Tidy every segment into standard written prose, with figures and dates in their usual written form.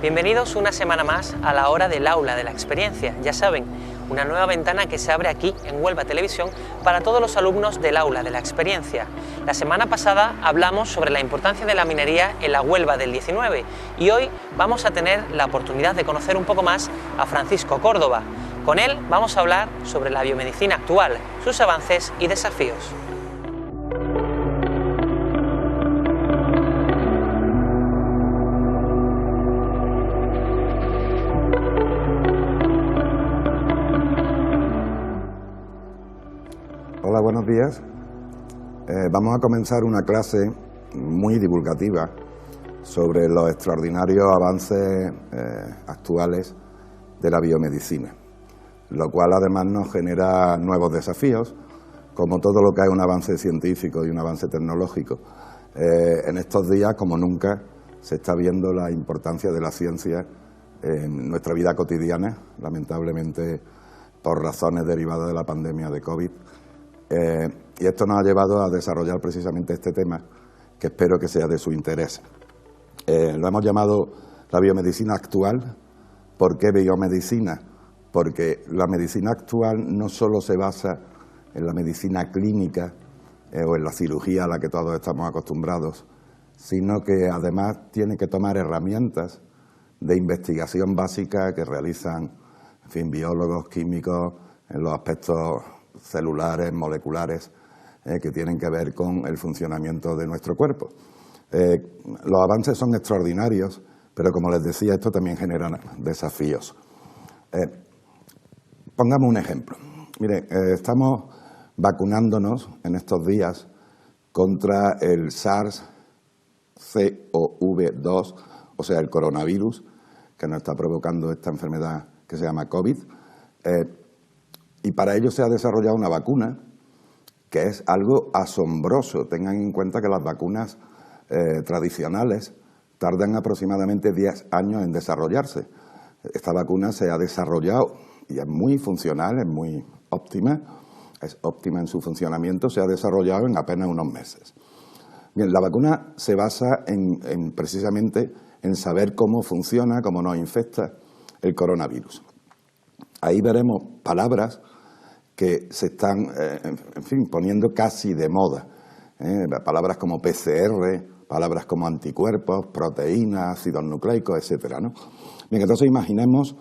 Bienvenidos una semana más a la hora del aula de la experiencia. Ya saben, una nueva ventana que se abre aquí en Huelva Televisión para todos los alumnos del aula de la experiencia. La semana pasada hablamos sobre la importancia de la minería en la Huelva del 19 y hoy vamos a tener la oportunidad de conocer un poco más a Francisco Córdoba. Con él vamos a hablar sobre la biomedicina actual, sus avances y desafíos. Hola, buenos días. Vamos a comenzar una clase muy divulgativa sobre los extraordinarios avances actuales de la biomedicina, lo cual además nos genera nuevos desafíos, como todo lo que es un avance científico y un avance tecnológico. En estos días, como nunca, se está viendo la importancia de la ciencia en nuestra vida cotidiana, lamentablemente por razones derivadas de la pandemia de COVID. Y esto nos ha llevado a desarrollar precisamente este tema, que espero que sea de su interés. Lo hemos llamado la biomedicina actual. ¿Por qué biomedicina? Porque la medicina actual no solo se basa en la medicina clínica o en la cirugía a la que todos estamos acostumbrados, sino que además tiene que tomar herramientas de investigación básica que realizan, en fin, biólogos, químicos, en los aspectos celulares, moleculares, que tienen que ver con el funcionamiento de nuestro cuerpo. Los avances son extraordinarios, pero como les decía, esto también genera desafíos. Pongamos un ejemplo. Mire, estamos vacunándonos en estos días contra el SARS-CoV-2, o sea, el coronavirus, que nos está provocando esta enfermedad que se llama COVID. Y para ello se ha desarrollado una vacuna que es algo asombroso. Tengan en cuenta que las vacunas tradicionales tardan aproximadamente 10 años en desarrollarse. Esta vacuna se ha desarrollado y es muy funcional, es muy óptima, es óptima en su funcionamiento, se ha desarrollado en apenas unos meses. Bien, la vacuna se basa precisamente en saber cómo funciona, cómo nos infecta el coronavirus. Ahí veremos palabras que se están, en fin, poniendo casi de moda. Palabras como PCR, palabras como anticuerpos, proteínas, ácidos nucleicos, etcétera, ¿no? Bien, entonces imaginemos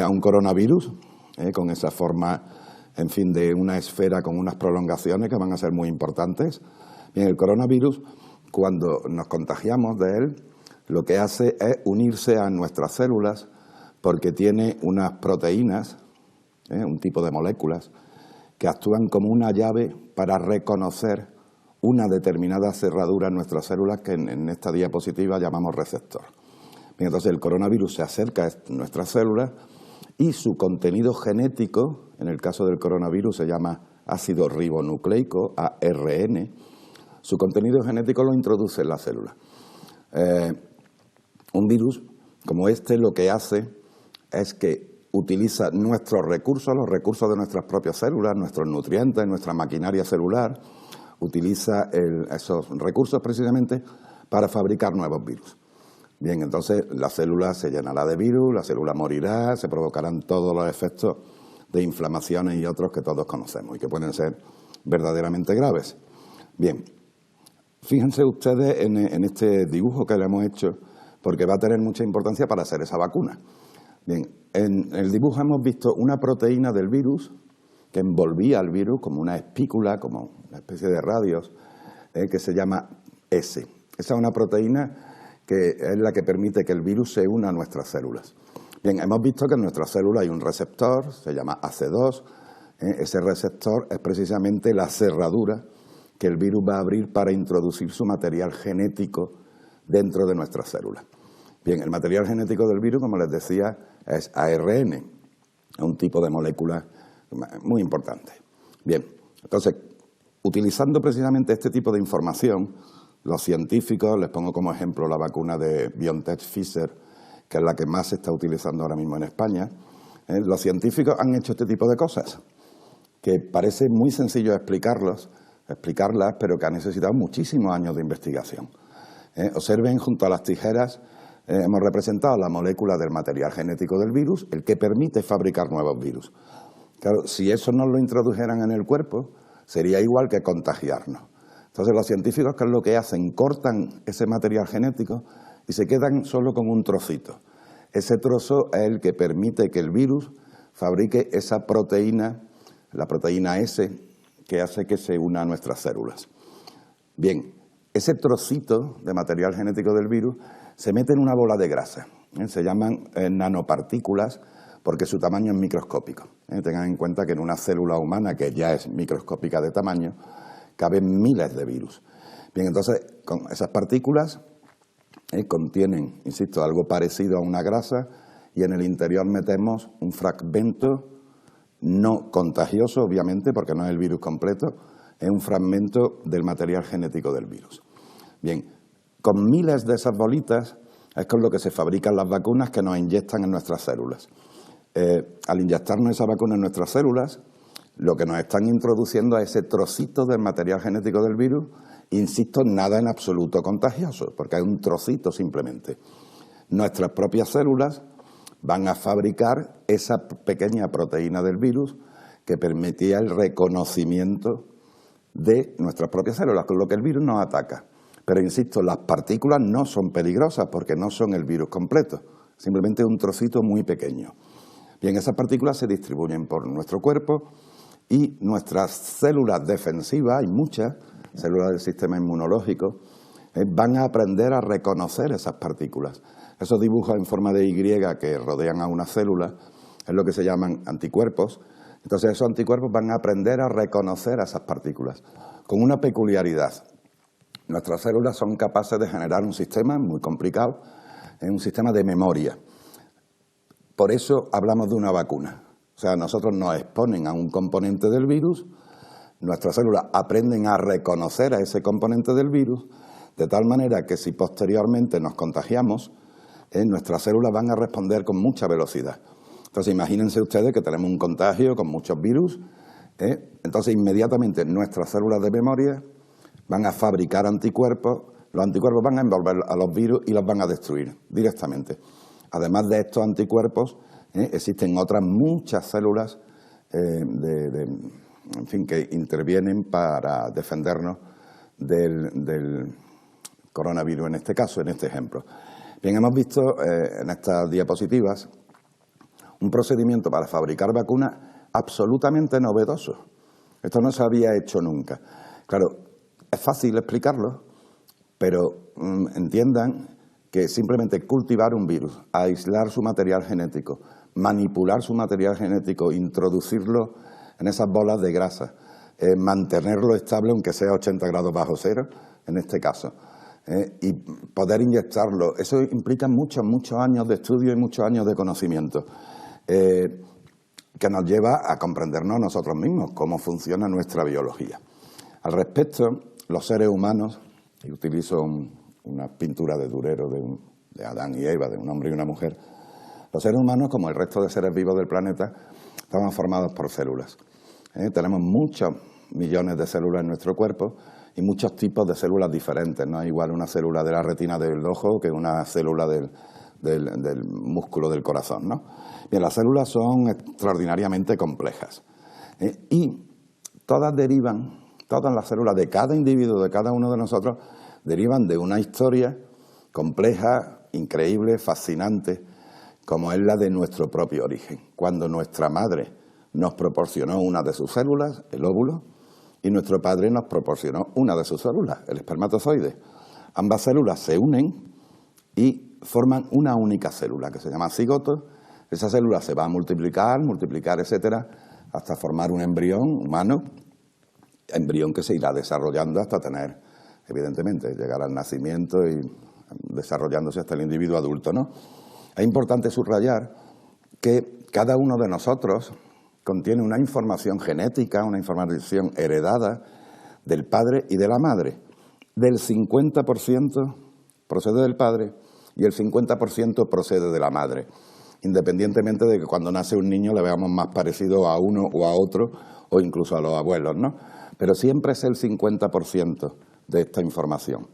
a un coronavirus con esa forma, en fin, de una esfera con unas prolongaciones que van a ser muy importantes. Bien, el coronavirus, cuando nos contagiamos de él, lo que hace es unirse a nuestras células porque tiene unas proteínas, un tipo de moléculas, que actúan como una llave para reconocer una determinada cerradura en nuestras células que en esta diapositiva llamamos receptor. Bien, entonces el coronavirus se acerca a nuestras células y su contenido genético, en el caso del coronavirus se llama ácido ribonucleico, ARN, su contenido genético lo introduce en la célula. Un virus como este lo que hace es que utiliza nuestros recursos, los recursos de nuestras propias células, nuestros nutrientes, nuestra maquinaria celular, utiliza esos recursos precisamente para fabricar nuevos virus. Bien, entonces la célula se llenará de virus, la célula morirá, se provocarán todos los efectos de inflamaciones y otros que todos conocemos y que pueden ser verdaderamente graves. Bien, fíjense ustedes en este dibujo que le hemos hecho, porque va a tener mucha importancia para hacer esa vacuna. Bien, en el dibujo hemos visto una proteína del virus que envolvía al virus como una espícula, como una especie de radios, que se llama S. Esa es una proteína que es la que permite que el virus se una a nuestras células. Bien, hemos visto que en nuestras células hay un receptor, se llama AC2, Ese receptor es precisamente la cerradura que el virus va a abrir para introducir su material genético dentro de nuestras células. Bien, el material genético del virus, como les decía, es ARN, un tipo de molécula muy importante. Bien, entonces, utilizando precisamente este tipo de información, los científicos, les pongo como ejemplo la vacuna de BioNTech Pfizer, que es la que más se está utilizando ahora mismo en España, los científicos han hecho este tipo de cosas, que parece muy sencillo explicarlas, pero que ha necesitado muchísimos años de investigación. Observen, junto a las tijeras hemos representado la molécula del material genético del virus, el que permite fabricar nuevos virus. Claro, si eso no lo introdujeran en el cuerpo, sería igual que contagiarnos. Entonces los científicos, ¿qué es lo que hacen? Cortan ese material genético y se quedan solo con un trocito. Ese trozo es el que permite que el virus fabrique esa proteína, la proteína S, que hace que se una a nuestras células. Bien, ese trocito de material genético del virus se mete en una bola de grasa. Se llaman nanopartículas porque su tamaño es microscópico. Tengan en cuenta que en una célula humana, que ya es microscópica de tamaño, caben miles de virus. Bien, entonces, con esas partículas contienen, insisto, algo parecido a una grasa y en el interior metemos un fragmento no contagioso, obviamente, porque no es el virus completo, es un fragmento del material genético del virus. Bien, con miles de esas bolitas es con lo que se fabrican las vacunas que nos inyectan en nuestras células. Al inyectarnos esa vacuna en nuestras células, lo que nos están introduciendo es ese trocito del material genético del virus, insisto, nada en absoluto contagioso, porque es un trocito simplemente. Nuestras propias células van a fabricar esa pequeña proteína del virus que permitía el reconocimiento de nuestras propias células, con lo que el virus nos ataca. Pero insisto, las partículas no son peligrosas porque no son el virus completo, simplemente un trocito muy pequeño. Bien, esas partículas se distribuyen por nuestro cuerpo y nuestras células defensivas, hay muchas células del sistema inmunológico, van a aprender a reconocer esas partículas. Esos dibujos en forma de Y que rodean a una célula es lo que se llaman anticuerpos. Entonces esos anticuerpos van a aprender a reconocer a esas partículas con una peculiaridad. Nuestras células son capaces de generar un sistema muy complicado, un sistema de memoria. Por eso hablamos de una vacuna. O sea, nosotros nos exponen a un componente del virus, nuestras células aprenden a reconocer a ese componente del virus, de tal manera que si posteriormente nos contagiamos, nuestras células van a responder con mucha velocidad. Entonces imagínense ustedes que tenemos un contagio con muchos virus, entonces inmediatamente nuestras células de memoria van a fabricar anticuerpos, los anticuerpos van a envolver a los virus y los van a destruir directamente. Además de estos anticuerpos, existen otras muchas células en fin, que intervienen para defendernos del coronavirus en este caso, en este ejemplo. Bien, hemos visto en estas diapositivas un procedimiento para fabricar vacunas absolutamente novedoso. Esto no se había hecho nunca. Claro, es fácil explicarlo, pero entiendan que simplemente cultivar un virus, aislar su material genético, manipular su material genético, introducirlo en esas bolas de grasa, mantenerlo estable aunque sea 80 grados bajo cero, en este caso, y poder inyectarlo, eso implica muchos años de estudio y muchos años de conocimiento, que nos lleva a comprendernos nosotros mismos, cómo funciona nuestra biología. Al respecto, los seres humanos, y utilizo una pintura de Durero de Adán y Eva, de un hombre y una mujer, los seres humanos, como el resto de seres vivos del planeta, estamos formados por células. Tenemos muchos millones de células en nuestro cuerpo y muchos tipos de células diferentes. No es igual una célula de la retina del ojo que una célula del músculo del corazón, ¿no? Bien, las células son extraordinariamente complejas y todas las células de cada individuo, de cada uno de nosotros, derivan de una historia compleja, increíble, fascinante, como es la de nuestro propio origen. Cuando nuestra madre nos proporcionó una de sus células, el óvulo, y nuestro padre nos proporcionó una de sus células, el espermatozoide. Ambas células se unen y forman una única célula que se llama cigoto. Esa célula se va a multiplicar, etcétera, hasta formar un embrión humano, embrión que se irá desarrollando hasta tener, evidentemente, llegar al nacimiento y desarrollándose hasta el individuo adulto, ¿no? Es importante subrayar que cada uno de nosotros contiene una información genética, una información heredada del padre y de la madre. Del 50% procede del padre y el 50% procede de la madre, independientemente de que cuando nace un niño le veamos más parecido a uno o a otro, o incluso a los abuelos, ¿no? Pero siempre es el 50% de esta información,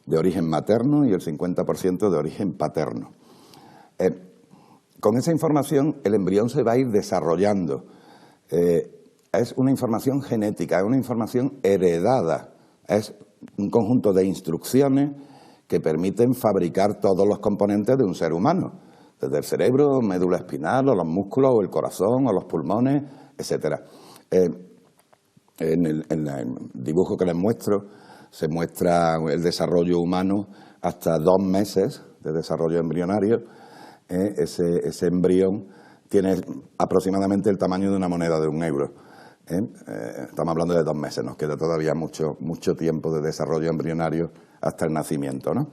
de origen materno y el 50% de origen paterno. Con esa información el embrión se va a ir desarrollando. Es una información genética, es una información heredada, es un conjunto de instrucciones que permiten fabricar todos los componentes de un ser humano, desde el cerebro, médula espinal, o los músculos, o el corazón, o los pulmones, etcétera. En el dibujo que les muestro, se muestra el desarrollo humano hasta 2 meses de desarrollo embrionario. Ese embrión tiene aproximadamente el tamaño de una moneda de 1 euro. Estamos hablando de 2 meses, nos queda todavía mucho tiempo de desarrollo embrionario hasta el nacimiento, ¿no?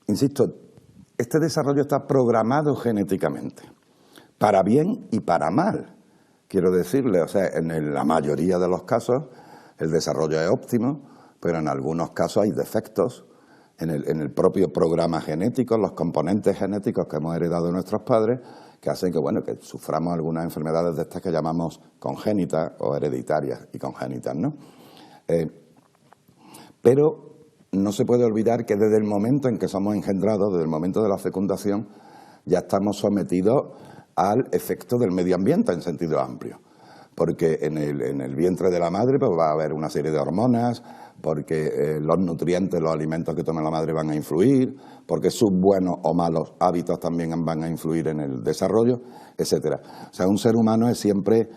Insisto, este desarrollo está programado genéticamente, para bien y para mal. Quiero decirle, o sea, en la mayoría de los casos el desarrollo es óptimo, pero en algunos casos hay defectos en el propio programa genético, los componentes genéticos que hemos heredado de nuestros padres, que hacen que, bueno, que suframos algunas enfermedades de estas que llamamos congénitas o hereditarias y congénitas, ¿no? Pero no se puede olvidar que desde el momento en que somos engendrados, desde el momento de la fecundación, ya estamos sometidos al efecto del medio ambiente en sentido amplio. Porque en el vientre de la madre pues va a haber una serie de hormonas, porque los nutrientes, los alimentos que toma la madre van a influir, porque sus buenos o malos hábitos también van a influir en el desarrollo, etcétera. O sea, un ser humano es siempre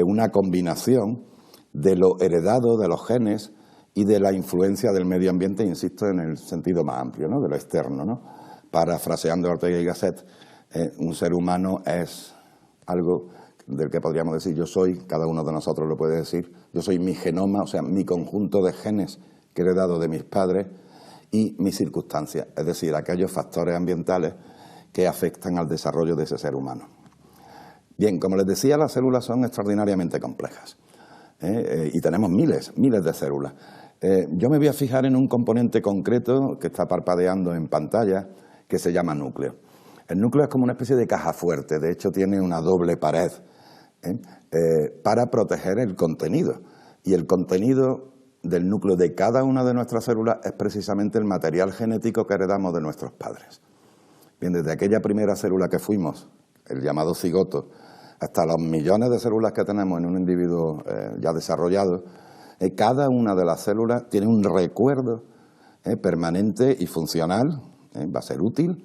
una combinación de lo heredado, de los genes y de la influencia del medio ambiente, insisto, en el sentido más amplio, ¿no?, de lo externo, ¿no? Parafraseando a Ortega y Gasset, un ser humano es algo del que podríamos decir yo soy, cada uno de nosotros lo puede decir, yo soy mi genoma, o sea, mi conjunto de genes que he heredado de mis padres y mis circunstancias, es decir, aquellos factores ambientales que afectan al desarrollo de ese ser humano. Bien, como les decía, las células son extraordinariamente complejas y tenemos miles de células. Yo me voy a fijar en un componente concreto que está parpadeando en pantalla, que se llama núcleo. El núcleo es como una especie de caja fuerte, de hecho tiene una doble pared para proteger el contenido. Y el contenido del núcleo de cada una de nuestras células es precisamente el material genético que heredamos de nuestros padres. Bien, desde aquella primera célula que fuimos, el llamado cigoto, hasta los millones de células que tenemos en un individuo ya desarrollado, cada una de las células tiene un recuerdo permanente y funcional, va a ser útil,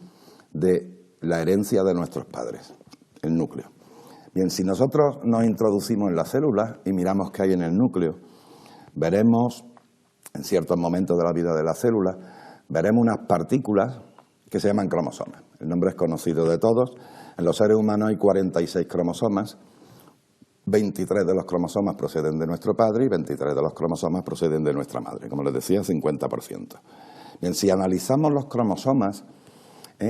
de la herencia de nuestros padres, el núcleo. Bien, si nosotros nos introducimos en las células y miramos qué hay en el núcleo, veremos, en ciertos momentos de la vida de la célula, veremos unas partículas que se llaman cromosomas. El nombre es conocido de todos. En los seres humanos hay 46 cromosomas, 23 de los cromosomas proceden de nuestro padre y 23 de los cromosomas proceden de nuestra madre, como les decía, 50%. Bien, si analizamos los cromosomas,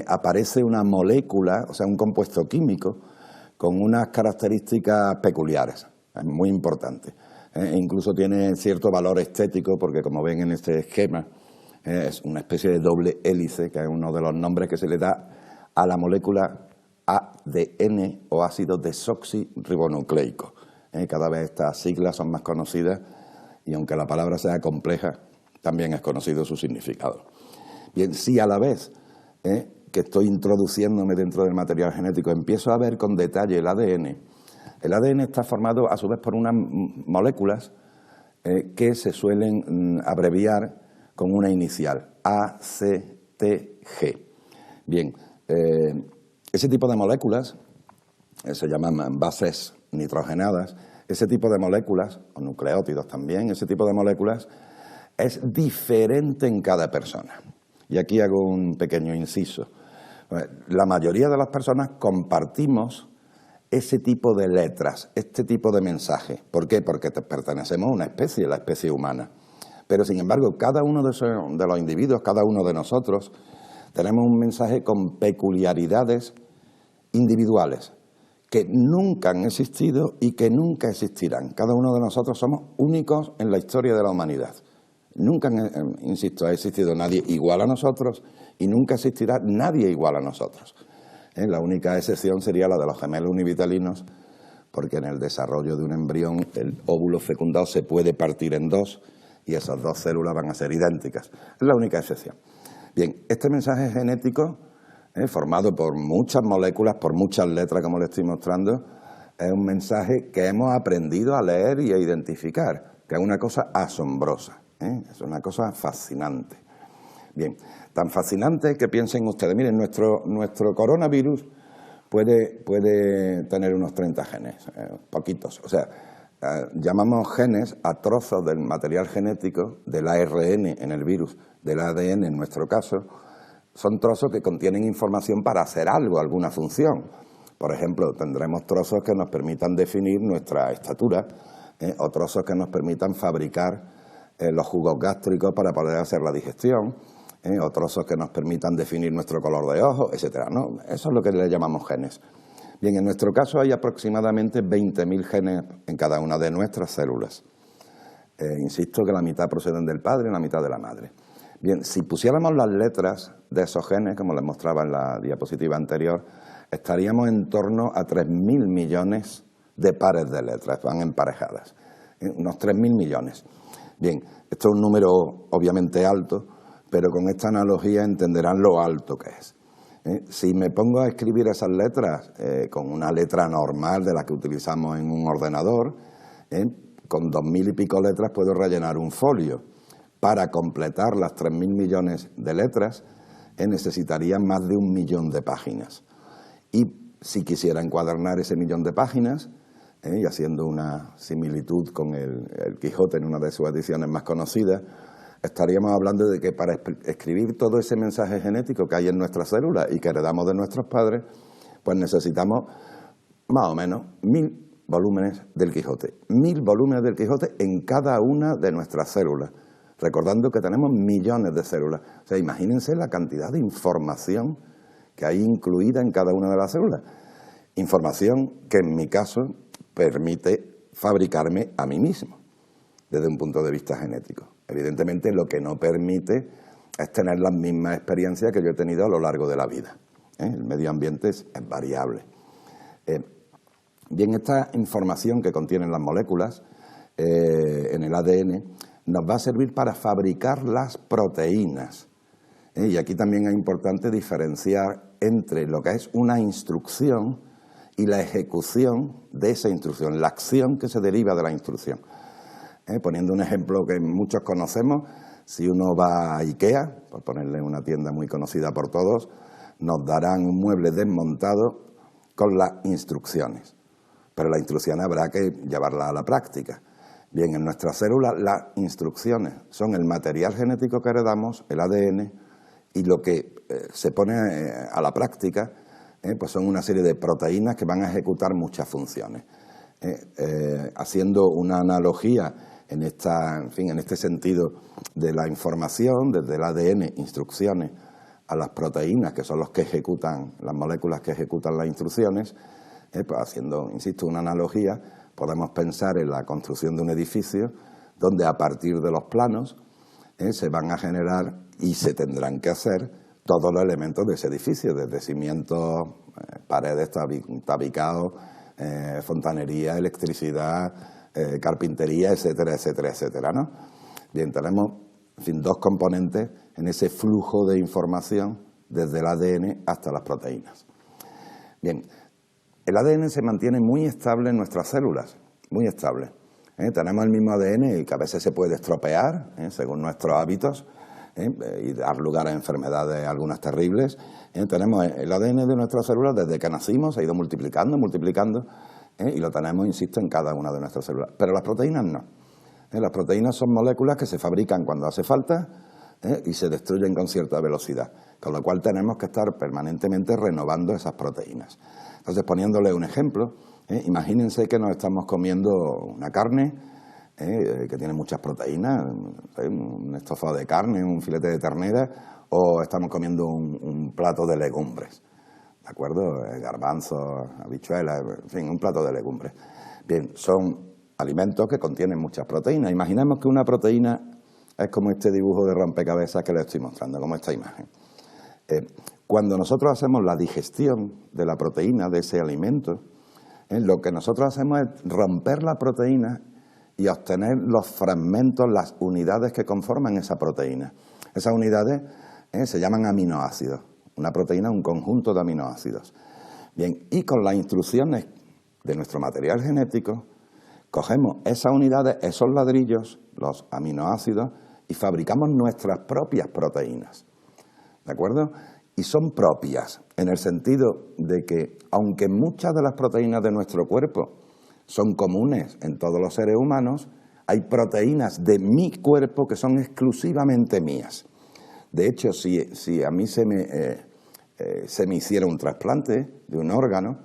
aparece una molécula, o sea, un compuesto químico, con unas características peculiares, muy importantes. Incluso tiene cierto valor estético, porque como ven en este esquema, es una especie de doble hélice, que es uno de los nombres que se le da a la molécula ADN o ácido desoxirribonucleico. Cada vez estas siglas son más conocidas y aunque la palabra sea compleja, también es conocido su significado. Bien, si a la vez que estoy introduciéndome dentro del material genético empiezo a ver con detalle el ADN está formado a su vez por unas moléculas que se suelen abreviar con una inicial, ACTG. Bien, ese tipo de moléculas se llaman bases nitrogenadas. Ese tipo de moléculas, o nucleótidos también, ese tipo de moléculas es diferente en cada persona. Y aquí hago un pequeño inciso. La mayoría de las personas compartimos ese tipo de letras, este tipo de mensajes. ¿Por qué? Porque pertenecemos a una especie, la especie humana. Pero, sin embargo, cada uno de los individuos, cada uno de nosotros, tenemos un mensaje con peculiaridades individuales que nunca han existido y que nunca existirán. Cada uno de nosotros somos únicos en la historia de la humanidad. Nunca, insisto, ha existido nadie igual a nosotros y nunca existirá nadie igual a nosotros. La única excepción sería la de los gemelos univitelinos, porque en el desarrollo de un embrión el óvulo fecundado se puede partir en dos y esas dos células van a ser idénticas. Es la única excepción. Bien, este mensaje genético, formado por muchas moléculas, por muchas letras, como le estoy mostrando, es un mensaje que hemos aprendido a leer y a identificar, que es una cosa asombrosa, es una cosa fascinante. Bien, tan fascinante que piensen ustedes, miren, nuestro coronavirus puede tener unos 30 genes, poquitos, o sea, llamamos genes a trozos del material genético, del ARN en el virus, del ADN en nuestro caso. Son trozos que contienen información para hacer algo, alguna función. Por ejemplo, tendremos trozos que nos permitan definir nuestra estatura, o trozos que nos permitan fabricar los jugos gástricos para poder hacer la digestión, o trozos que nos permitan definir nuestro color de ojos, etcétera, ¿no? Eso es lo que le llamamos genes. Bien, en nuestro caso hay aproximadamente 20.000 genes en cada una de nuestras células. Insisto que la mitad proceden del padre y la mitad de la madre. Bien, si pusiéramos las letras de esos genes, como les mostraba en la diapositiva anterior, estaríamos en torno a 3.000 millones de pares de letras, van emparejadas, unos 3.000 millones. Bien, esto es un número obviamente alto, pero con esta analogía entenderán lo alto que es. Si me pongo a escribir esas letras con una letra normal de la que utilizamos en un ordenador, con 2.000 y pico letras puedo rellenar un folio. Para completar las 3.000 millones de letras necesitaría más de 1 millón de páginas. Y si quisiera encuadernar ese 1 millón de páginas, y haciendo una similitud con el Quijote en una de sus ediciones más conocidas, estaríamos hablando de que para escribir todo ese mensaje genético que hay en nuestras células y que heredamos de nuestros padres, pues necesitamos más o menos 1.000 volúmenes del Quijote. 1.000 volúmenes del Quijote en cada una de nuestras células, recordando que tenemos millones de células. O sea, imagínense la cantidad de información que hay incluida en cada una de las células. Información que en mi caso permite fabricarme a mí mismo, desde un punto de vista genético. Evidentemente, lo que no permite es tener las mismas experiencias que yo he tenido a lo largo de la vida. El medio ambiente es variable. Bien, esta información que contienen las moléculas en el ADN nos va a servir para fabricar las proteínas. Y aquí también es importante diferenciar entre lo que es una instrucción y la ejecución de esa instrucción, la acción que se deriva de la instrucción. Poniendo un ejemplo que muchos conocemos, si uno va a IKEA, por ponerle una tienda muy conocida por todos, nos darán un mueble desmontado con las instrucciones, pero la instrucción habrá que llevarla a la práctica. Bien, en nuestras células las instrucciones son el material genético que heredamos, el ADN, y lo que se pone a la práctica pues son una serie de proteínas que van a ejecutar muchas funciones. Haciendo una analogía en este sentido de la información, desde el ADN, instrucciones, a las proteínas, que son los que ejecutan, las moléculas que ejecutan las instrucciones, pues haciendo, insisto, una analogía, podemos pensar en la construcción de un edificio donde a partir de los planos se van a generar y se tendrán que hacer todos los elementos de ese edificio, desde cimientos, paredes, tabicados, fontanería, electricidad, carpintería, etcétera, etcétera, etcétera, ¿no? Bien, tenemos, en fin, dos componentes en ese flujo de información desde el ADN hasta las proteínas. Bien, el ADN se mantiene muy estable en nuestras células, muy estable. Tenemos el mismo ADN que a veces se puede estropear según nuestros hábitos y dar lugar a enfermedades algunas terribles. Tenemos el ADN de nuestras células desde que nacimos, se ha ido multiplicando, y lo tenemos, insisto, en cada una de nuestras células. Pero las proteínas no. Las proteínas son moléculas que se fabrican cuando hace falta y se destruyen con cierta velocidad, con lo cual tenemos que estar permanentemente renovando esas proteínas. Entonces, poniéndole un ejemplo, imagínense que nos estamos comiendo una carne que tiene muchas proteínas, un estofado de carne, un filete de ternera, o estamos comiendo un plato de legumbres, ¿de acuerdo? Garbanzos, habichuelas, en fin, un plato de legumbres. Bien, son alimentos que contienen muchas proteínas. Imaginemos que una proteína es como este dibujo de rompecabezas que les estoy mostrando, como esta imagen. Cuando nosotros hacemos la digestión de la proteína de ese alimento, lo que nosotros hacemos es romper la proteína y obtener los fragmentos, las unidades que conforman esa proteína. Esas unidades se llaman aminoácidos. Una proteína es un conjunto de aminoácidos. Bien, y con las instrucciones de nuestro material genético, cogemos esas unidades, esos ladrillos, los aminoácidos, y fabricamos nuestras propias proteínas. ¿De acuerdo? Y son propias en el sentido de que, aunque muchas de las proteínas de nuestro cuerpo son comunes en todos los seres humanos, hay proteínas de mi cuerpo que son exclusivamente mías. De hecho, si a mí se me hiciera un trasplante de un órgano,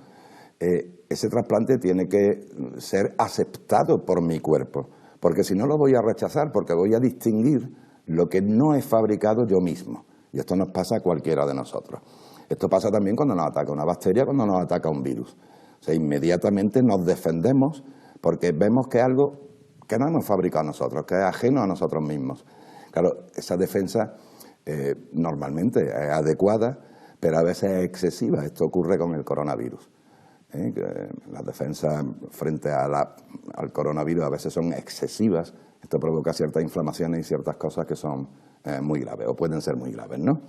ese trasplante tiene que ser aceptado por mi cuerpo, porque si no lo voy a rechazar, porque voy a distinguir lo que no he fabricado yo mismo. Y esto nos pasa a cualquiera de nosotros. Esto pasa también cuando nos ataca una bacteria, cuando nos ataca un virus. O sea, inmediatamente nos defendemos porque vemos que es algo que no hemos fabricado nosotros, que es ajeno a nosotros mismos. Claro, esa defensa normalmente es adecuada, pero a veces es excesiva. Esto ocurre con el coronavirus. Que las defensas frente al coronavirus a veces son excesivas. Esto provoca ciertas inflamaciones y ciertas cosas que son muy graves, o pueden ser muy graves, ¿no?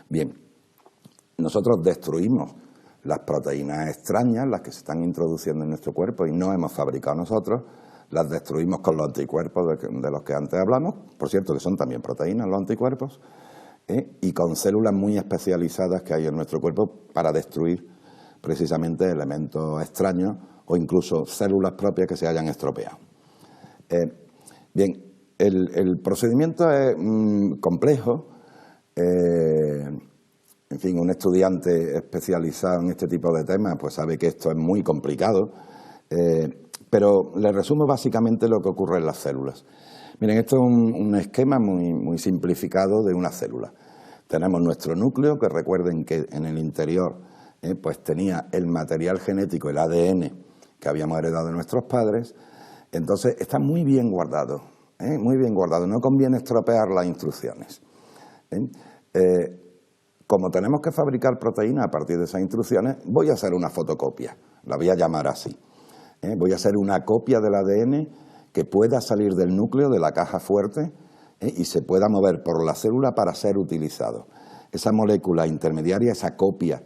Bien, nosotros destruimos las proteínas extrañas, las que se están introduciendo en nuestro cuerpo y no hemos fabricado nosotros, las destruimos con los anticuerpos de los que antes hablamos, por cierto que son también proteínas los anticuerpos, y con células muy especializadas que hay en nuestro cuerpo para destruir precisamente elementos extraños o incluso células propias que se hayan estropeado. Bien, el procedimiento es complejo. En fin, un estudiante especializado en este tipo de temas pues sabe que esto es muy complicado, pero le resumo básicamente lo que ocurre en las células. Miren, esto es un esquema muy simplificado de una célula. Tenemos nuestro núcleo, que recuerden que en el interior pues tenía el material genético, el ADN, que habíamos heredado de nuestros padres. Entonces está muy bien guardado, muy bien guardado. No conviene estropear las instrucciones. Como tenemos que fabricar proteínas a partir de esas instrucciones, voy a hacer una fotocopia, la voy a llamar así. Voy a hacer una copia del ADN que pueda salir del núcleo, de la caja fuerte, y se pueda mover por la célula para ser utilizado. Esa molécula intermediaria, esa copia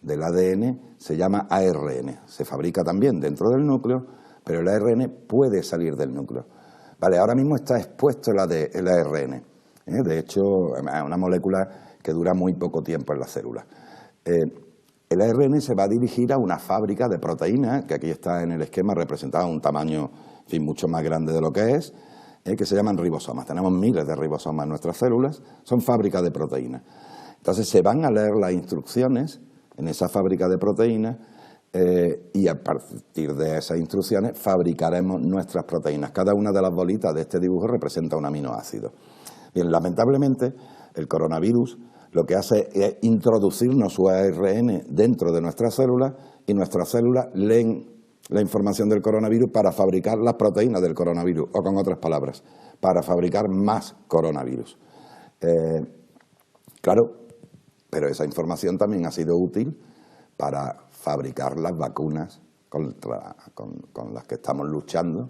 del ADN, se llama ARN. Se fabrica también dentro del núcleo, pero el ARN puede salir del núcleo. Vale, ahora mismo está expuesto el ARN. De hecho, es una molécula que dura muy poco tiempo en la célula. El ARN se va a dirigir a una fábrica de proteínas, que aquí está en el esquema representado a un tamaño mucho más grande de lo que es, que se llaman ribosomas. Tenemos miles de ribosomas en nuestras células, son fábricas de proteínas. Entonces se van a leer las instrucciones en esa fábrica de proteínas y a partir de esas instrucciones fabricaremos nuestras proteínas. Cada una de las bolitas de este dibujo representa un aminoácido. Bien, lamentablemente el coronavirus lo que hace es introducirnos su ARN dentro de nuestras células y nuestras células leen la información del coronavirus para fabricar las proteínas del coronavirus, o con otras palabras, para fabricar más coronavirus. Claro, pero esa información también ha sido útil para fabricar las vacunas con las que estamos luchando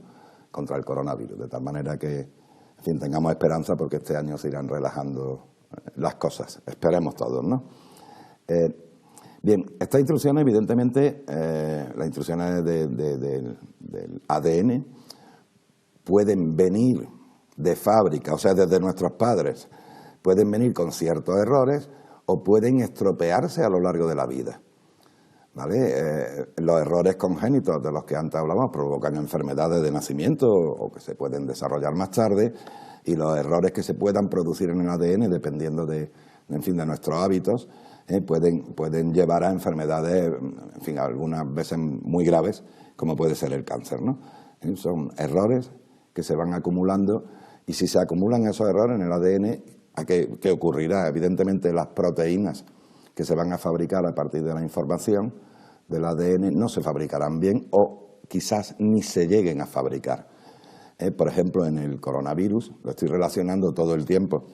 contra el coronavirus, de tal manera que, en fin, tengamos esperanza porque este año se irán relajando las cosas, esperemos todos, ¿no? Bien, estas instrucciones, evidentemente, las instrucciones del ADN pueden venir de fábrica, o sea, desde nuestros padres, pueden venir con ciertos errores o pueden estropearse a lo largo de la vida, ¿vale? Los errores congénitos de los que antes hablamos provocan enfermedades de nacimiento o que se pueden desarrollar más tarde, y los errores que se puedan producir en el ADN, dependiendo de nuestros hábitos, pueden llevar a enfermedades, en fin, algunas veces muy graves, como puede ser el cáncer, ¿no? Son errores que se van acumulando, y si se acumulan esos errores en el ADN, ¿qué ocurrirá? Evidentemente las proteínas que se van a fabricar a partir de la información del ADN no se fabricarán bien, o quizás ni se lleguen a fabricar. Por ejemplo, en el coronavirus, lo estoy relacionando todo el tiempo,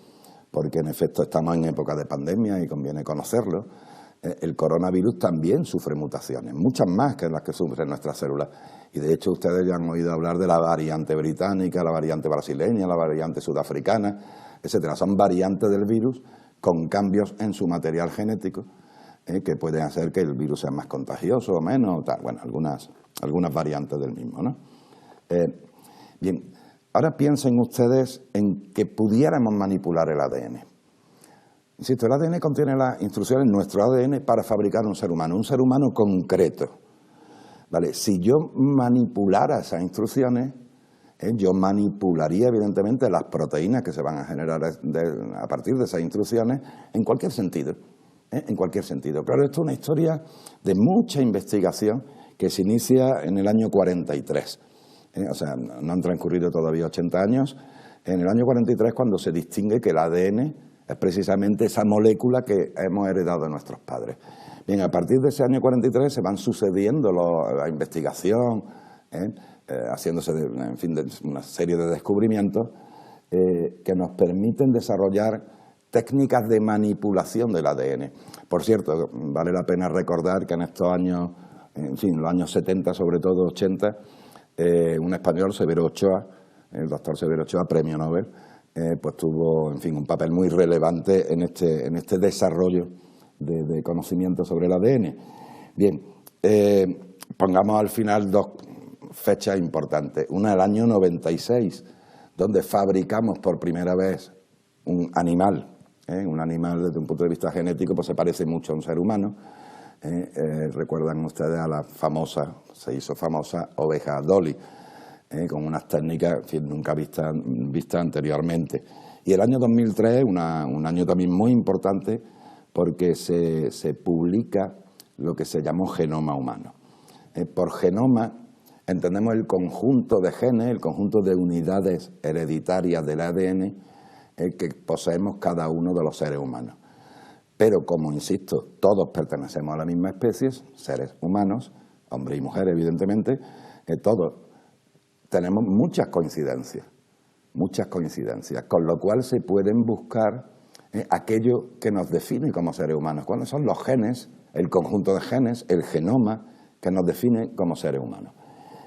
porque en efecto estamos en época de pandemia y conviene conocerlo. El coronavirus también sufre mutaciones, muchas más que las que sufren nuestras células. Y de hecho ustedes ya han oído hablar de la variante británica, la variante brasileña, la variante sudafricana, etcétera. Son variantes del virus con cambios en su material genético, que pueden hacer que el virus sea más contagioso o menos, tal. Bueno, algunas variantes del mismo, ¿no? Bien, ahora piensen ustedes en que pudiéramos manipular el ADN. Insisto, el ADN contiene las instrucciones, nuestro ADN, para fabricar un ser humano concreto. ¿Vale? Si yo manipulara esas instrucciones, yo manipularía evidentemente las proteínas que se van a generar a partir de esas instrucciones en cualquier sentido. En cualquier sentido. Claro, esto es una historia de mucha investigación que se inicia en el año 43. O sea, no han transcurrido todavía 80 años. En el año 43 cuando se distingue que el ADN es precisamente esa molécula que hemos heredado de nuestros padres. Bien, a partir de ese año 43 se van sucediendo la investigación, haciéndose, en fin, una serie de descubrimientos que nos permiten desarrollar técnicas de manipulación del ADN. Por cierto, vale la pena recordar que en estos años, en fin, los años 70, sobre todo 80, un español, Severo Ochoa, el doctor Severo Ochoa, premio Nobel, pues tuvo, en fin, un papel muy relevante en este desarrollo de conocimiento sobre el ADN. Bien, pongamos al final dos fechas importantes. Una, el año 96, donde fabricamos por primera vez un animal. Un animal desde un punto de vista genético pues se parece mucho a un ser humano. Recuerdan ustedes a la famosa, se hizo famosa, oveja Dolly, con unas técnicas, en fin, nunca vistas anteriormente. Y el año 2003, un año también muy importante, porque se publica lo que se llamó genoma humano. Por genoma entendemos el conjunto de genes, el conjunto de unidades hereditarias del ADN que poseemos cada uno de los seres humanos. Pero, como insisto, todos pertenecemos a la misma especie, seres humanos, hombres y mujeres, evidentemente, todos tenemos muchas coincidencias, con lo cual se pueden buscar aquello que nos define como seres humanos. ¿Cuáles son los genes, el conjunto de genes, el genoma que nos define como seres humanos?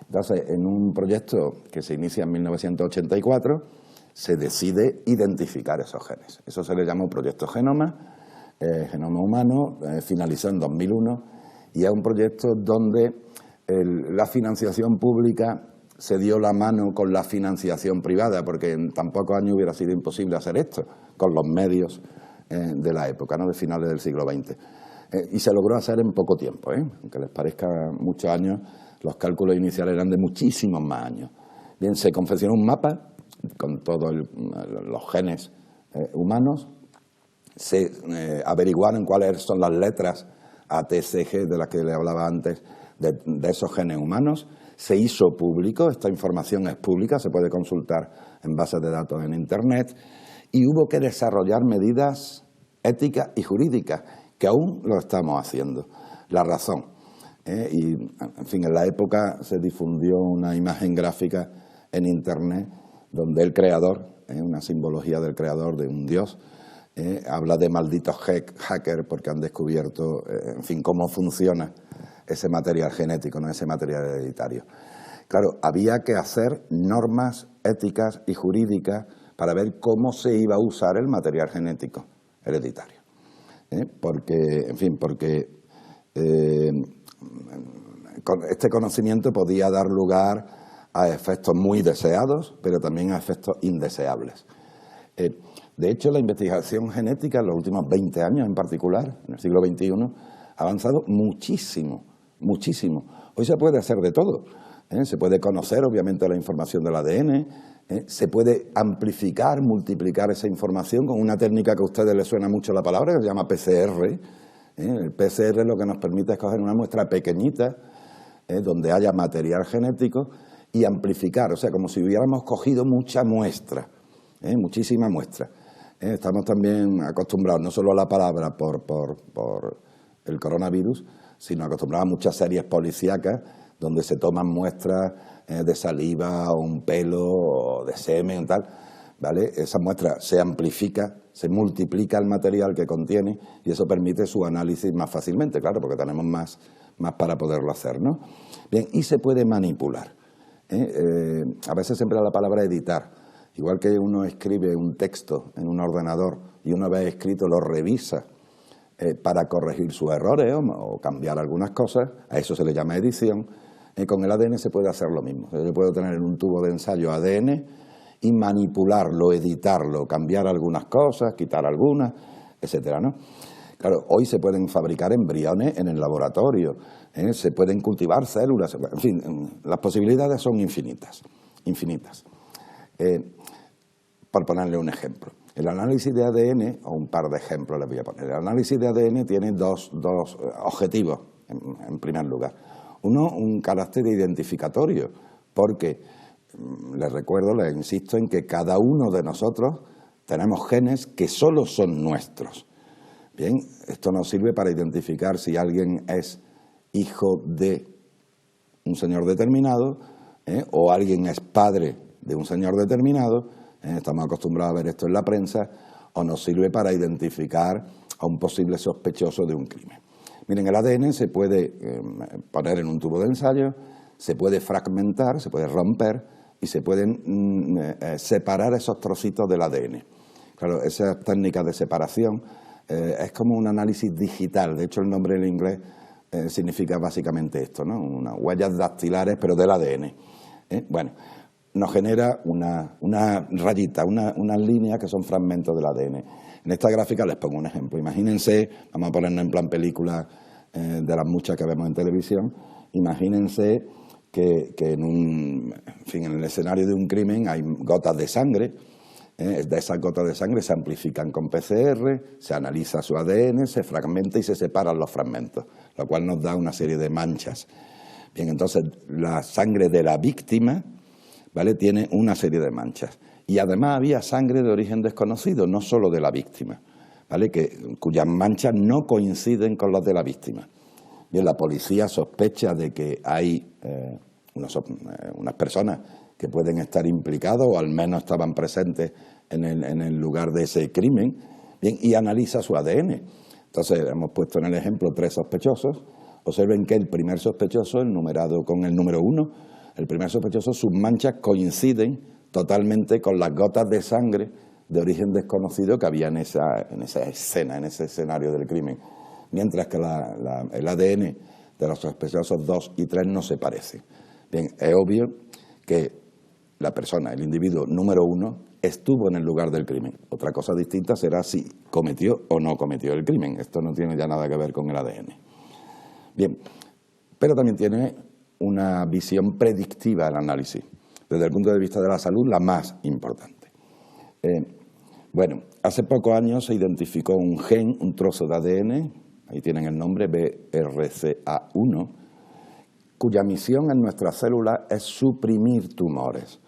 Entonces, en un proyecto que se inicia en 1984, se decide identificar esos genes. Eso se le llama un proyecto Genoma, Genoma Humano, finalizó en 2001, y es un proyecto donde la financiación pública se dio la mano con la financiación privada, porque en tan pocos años hubiera sido imposible hacer esto, con los medios de la época, ¿no?, de finales del siglo XX. Y se logró hacer en poco tiempo, aunque les parezca muchos años, los cálculos iniciales eran de muchísimos más años. Bien, se confeccionó un mapa con todos los genes humanos, se averiguaron cuáles son las letras A, T, C, G de las que le hablaba antes de esos genes humanos, se hizo público, esta información es pública, se puede consultar en bases de datos en Internet, y hubo que desarrollar medidas éticas y jurídicas, que aún lo estamos haciendo. La razón, y en fin, en la época se difundió una imagen gráfica en Internet donde el creador, una simbología del creador, de un dios, habla de malditos hackers porque han descubierto, en fin, cómo funciona ese material genético, no ese material hereditario. Claro, había que hacer normas éticas y jurídicas para ver cómo se iba a usar el material genético hereditario. Porque este conocimiento podía dar lugar a efectos muy deseados, pero también a efectos indeseables. De hecho, la investigación genética en los últimos 20 años en particular, en el siglo XXI, ha avanzado muchísimo, muchísimo. Hoy se puede hacer de todo. Se puede conocer, obviamente, la información del ADN, se puede amplificar, multiplicar esa información con una técnica que a ustedes les suena mucho la palabra, que se llama PCR, El PCR lo que nos permite es coger una muestra pequeñita, donde haya material genético, y amplificar, o sea, como si hubiéramos cogido mucha muestra, muchísima muestra. Estamos también acostumbrados no solo a la palabra por el coronavirus, sino acostumbrados a muchas series policíacas donde se toman muestras de saliva o un pelo o de semen y tal, ¿vale? Esa muestra se amplifica, se multiplica el material que contiene y eso permite su análisis más fácilmente, claro, porque tenemos más para poderlo hacer, ¿no? Bien, y se puede manipular. A veces se emplea la palabra editar. Igual que uno escribe un texto en un ordenador y una vez escrito lo revisa para corregir sus errores o cambiar algunas cosas, a eso se le llama edición. Con el ADN se puede hacer lo mismo. Yo puedo tener en un tubo de ensayo ADN y manipularlo, editarlo, cambiar algunas cosas, quitar algunas, etcétera, ¿no? Claro, hoy se pueden fabricar embriones en el laboratorio, se pueden cultivar células, en fin, las posibilidades son infinitas, infinitas. Por ponerle un ejemplo, el análisis de ADN, o un par de ejemplos les voy a poner, el análisis de ADN tiene dos objetivos, en primer lugar. Uno, un carácter identificatorio, porque, les recuerdo, les insisto en que cada uno de nosotros tenemos genes que solo son nuestros. Bien, esto nos sirve para identificar si alguien es hijo de un señor determinado, o alguien es padre de un señor determinado, estamos acostumbrados a ver esto en la prensa, o nos sirve para identificar a un posible sospechoso de un crimen. Miren, el ADN se puede poner en un tubo de ensayo, se puede fragmentar, se puede romper y se pueden separar esos trocitos del ADN. Claro, esas técnicas de separación es como un análisis digital, de hecho el nombre en inglés significa básicamente esto, ¿no? Unas huellas dactilares pero del ADN. Bueno, nos genera una rayita, unas líneas que son fragmentos del ADN. En esta gráfica les pongo un ejemplo. Imagínense, vamos a ponernos en plan película de las muchas que vemos en televisión, imagínense que en el escenario de un crimen hay gotas de sangre, de esas gotas de sangre se amplifican con PCR, se analiza su ADN, se fragmenta y se separan los fragmentos, lo cual nos da una serie de manchas. Bien, entonces la sangre de la víctima, ¿vale?, tiene una serie de manchas. Y además había sangre de origen desconocido, no solo de la víctima, ¿vale?, cuyas manchas no coinciden con las de la víctima. Bien, la policía sospecha de que hay unas personas que pueden estar implicados o al menos estaban presentes en el lugar de ese crimen, bien, y analiza su ADN. Entonces, hemos puesto en el ejemplo 3 sospechosos. Observen que el primer sospechoso, enumerado con el número 1, el primer sospechoso, sus manchas coinciden totalmente con las gotas de sangre de origen desconocido que había en esa escena, en ese escenario del crimen. Mientras que el ADN de los sospechosos 2 y 3 no se parece. Bien, es obvio que la persona, el individuo número 1, estuvo en el lugar del crimen. Otra cosa distinta será si cometió o no cometió el crimen. Esto no tiene ya nada que ver con el ADN. Bien, pero también tiene una visión predictiva el análisis. Desde el punto de vista de la salud, la más importante. Bueno, hace pocos años se identificó un gen, un trozo de ADN, ahí tienen el nombre, BRCA1, cuya misión en nuestras células es suprimir tumores.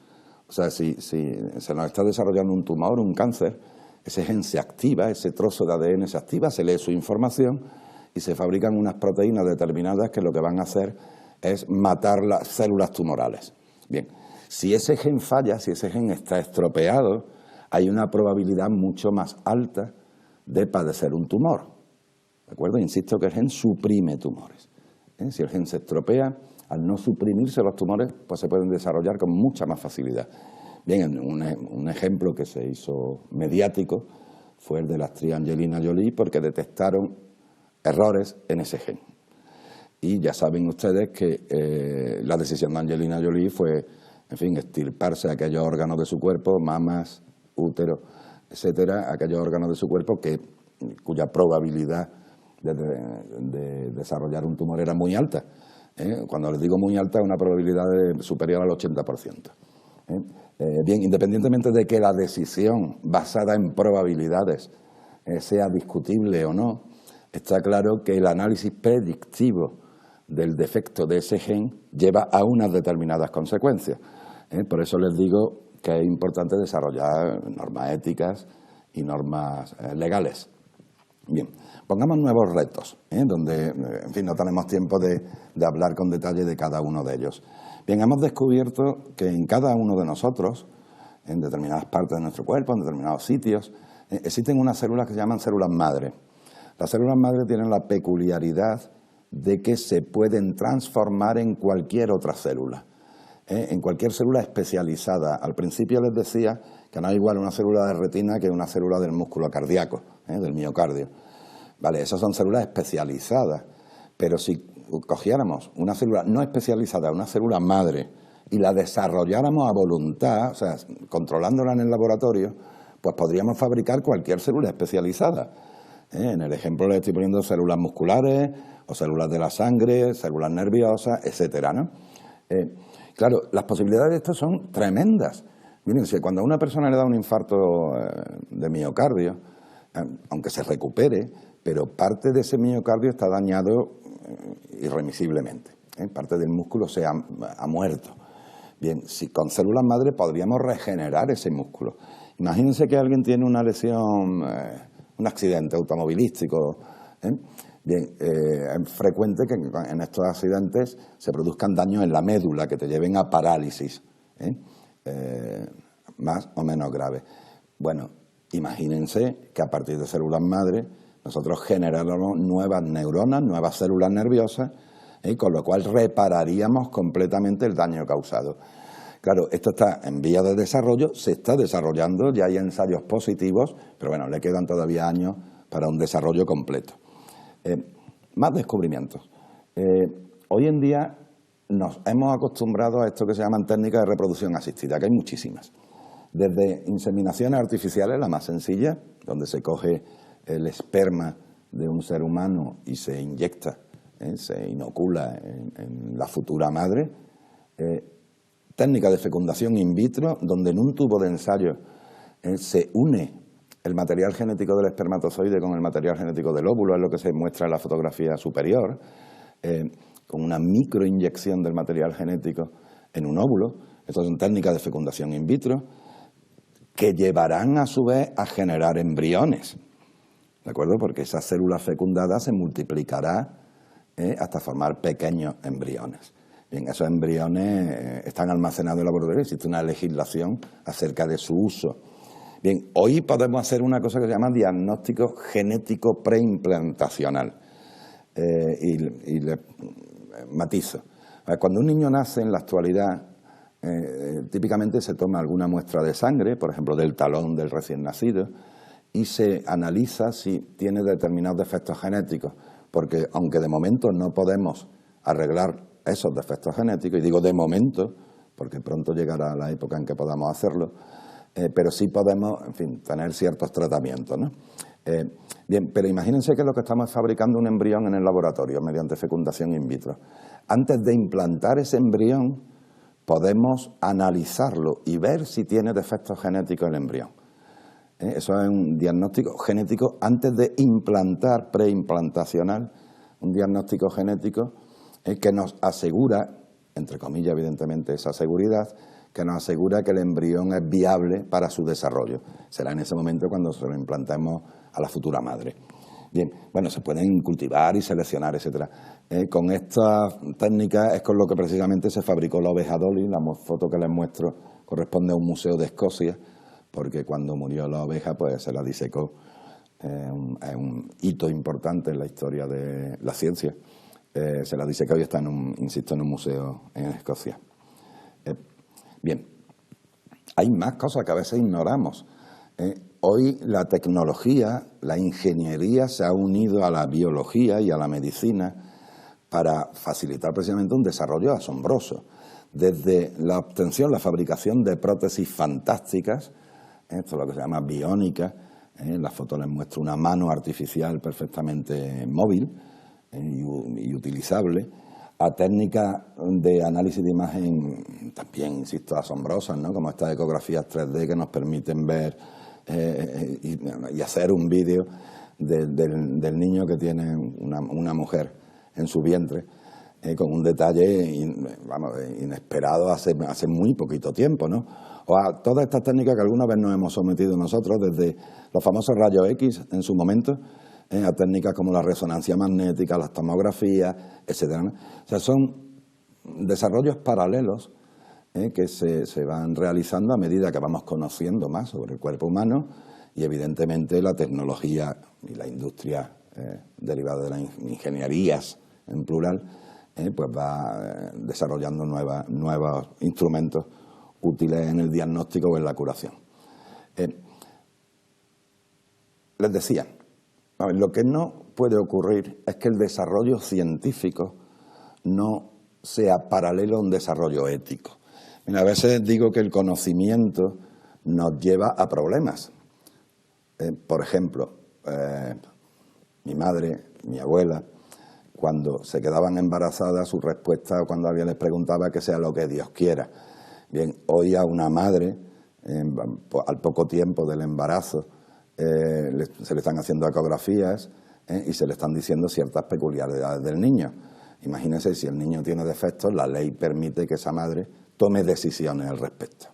O sea, si se nos está desarrollando un tumor, un cáncer, ese gen se activa, ese trozo de ADN se activa, se lee su información y se fabrican unas proteínas determinadas que lo que van a hacer es matar las células tumorales. Bien, si ese gen falla, si ese gen está estropeado, hay una probabilidad mucho más alta de padecer un tumor. ¿De acuerdo? Insisto que el gen suprime tumores. Si el gen se estropea, al no suprimirse los tumores, pues se pueden desarrollar con mucha más facilidad. Bien, un ejemplo que se hizo mediático fue el de la actriz Angelina Jolie, porque detectaron errores en ese gen. Y ya saben ustedes que la decisión de Angelina Jolie fue, en fin, extirparse aquellos órganos de su cuerpo, mamas, útero, etcétera, aquellos órganos de su cuerpo cuya probabilidad de desarrollar un tumor era muy alta. Cuando les digo muy alta, una probabilidad superior al 80%. Bien, independientemente de que la decisión basada en probabilidades sea discutible o no, está claro que el análisis predictivo del defecto de ese gen lleva a unas determinadas consecuencias. Por eso les digo que es importante desarrollar normas éticas y normas legales. Bien, pongamos nuevos retos, donde, en fin, no tenemos tiempo de hablar con detalle de cada uno de ellos. Bien, hemos descubierto que en cada uno de nosotros, en determinadas partes de nuestro cuerpo, en determinados sitios, existen unas células que se llaman células madre. Las células madre tienen la peculiaridad de que se pueden transformar en cualquier otra célula, en cualquier célula especializada. Al principio les decía que no es igual una célula de retina que una célula del músculo cardíaco, del miocardio. Vale, esas son células especializadas, pero si cogiéramos una célula no especializada, una célula madre, y la desarrolláramos a voluntad, o sea, controlándola en el laboratorio, pues podríamos fabricar cualquier célula especializada. En el ejemplo le estoy poniendo células musculares o células de la sangre, células nerviosas, etcétera, ¿no? Claro, las posibilidades de esto son tremendas. Miren, si cuando a una persona le da un infarto de miocardio, aunque se recupere, pero parte de ese miocardio está dañado irremisiblemente, parte del músculo se ha muerto. Bien, si con células madre podríamos regenerar ese músculo. Imagínense que alguien tiene una lesión, un accidente automovilístico. Bien, es frecuente que en estos accidentes se produzcan daños en la médula que te lleven a parálisis, más o menos grave. Bueno, imagínense que a partir de células madre nosotros generáramos nuevas neuronas, nuevas células nerviosas, con lo cual repararíamos completamente el daño causado. Claro, esto está en vías de desarrollo, se está desarrollando, ya hay ensayos positivos, pero bueno, le quedan todavía años para un desarrollo completo. Más descubrimientos. Hoy en día nos hemos acostumbrado a esto que se llaman técnicas de reproducción asistida, que hay muchísimas. Desde inseminaciones artificiales, la más sencilla, donde se coge el esperma de un ser humano y se inyecta, se inocula en la futura madre. Técnica de fecundación in vitro, donde en un tubo de ensayo se une el material genético del espermatozoide con el material genético del óvulo, es lo que se muestra en la fotografía superior, con una microinyección del material genético en un óvulo. Estas son técnicas de fecundación in vitro que llevarán a su vez a generar embriones, ¿de acuerdo? Porque esa célula fecundada se multiplicará hasta formar pequeños embriones. Bien, esos embriones están almacenados en el laboratorio, existe una legislación acerca de su uso. Bien, hoy podemos hacer una cosa que se llama diagnóstico genético preimplantacional. Y le matizo. Cuando un niño nace en la actualidad, típicamente se toma alguna muestra de sangre, por ejemplo del talón del recién nacido, y se analiza si tiene determinados defectos genéticos, porque aunque de momento no podemos arreglar esos defectos genéticos, y digo de momento, porque pronto llegará la época en que podamos hacerlo, pero sí podemos, en fin, tener ciertos tratamientos, ¿no? Bien, pero imagínense que lo que estamos es fabricando un embrión en el laboratorio mediante fecundación in vitro. Antes de implantar ese embrión, podemos analizarlo y ver si tiene defectos genéticos el embrión. Eso es un diagnóstico genético antes de implantar, preimplantacional, un diagnóstico genético que nos asegura, entre comillas evidentemente esa seguridad, que nos asegura que el embrión es viable para su desarrollo. Será en ese momento cuando se lo implantemos a la futura madre. Bien, bueno, se pueden cultivar y seleccionar, etcétera. Con esta técnica es con lo que precisamente se fabricó la oveja Dolly. La foto que les muestro corresponde a un museo de Escocia, porque cuando murió la oveja pues se la disecó. Es un hito importante en la historia de la ciencia. Se la disecó y está, insisto, en un museo en Escocia. Bien, hay más cosas que a veces ignoramos. Hoy la tecnología, la ingeniería se ha unido a la biología y a la medicina para facilitar precisamente un desarrollo asombroso. Desde la obtención, la fabricación de prótesis fantásticas, esto es lo que se llama biónica, en la foto les muestro una mano artificial perfectamente móvil y utilizable, a técnicas de análisis de imagen también, insisto, asombrosas, ¿no? Como estas ecografías 3D que nos permiten ver y hacer un vídeo. del niño que tiene una mujer en su vientre, con un detalle inesperado hace muy poquito tiempo, ¿no? O a todas estas técnicas que alguna vez nos hemos sometido nosotros, desde los famosos rayos X en su momento, a técnicas como la resonancia magnética, las tomografías, etcétera, ¿no? O sea, son desarrollos paralelos que se van realizando a medida que vamos conociendo más sobre el cuerpo humano y evidentemente la tecnología y la industria derivada de las ingenierías en plural, pues va desarrollando nuevos instrumentos útiles en el diagnóstico o en la curación. Les decía, lo que no puede ocurrir es que el desarrollo científico no sea paralelo a un desarrollo ético. Mira, a veces digo que el conocimiento nos lleva a problemas. Por ejemplo, mi madre, mi abuela, cuando se quedaban embarazadas, su respuesta cuando alguien les preguntaba que sea lo que Dios quiera. Bien, hoy a una madre, al poco tiempo del embarazo, se le están haciendo ecografías y se le están diciendo ciertas peculiaridades del niño. Imagínense, si el niño tiene defectos, la ley permite que esa madre tome decisiones al respecto.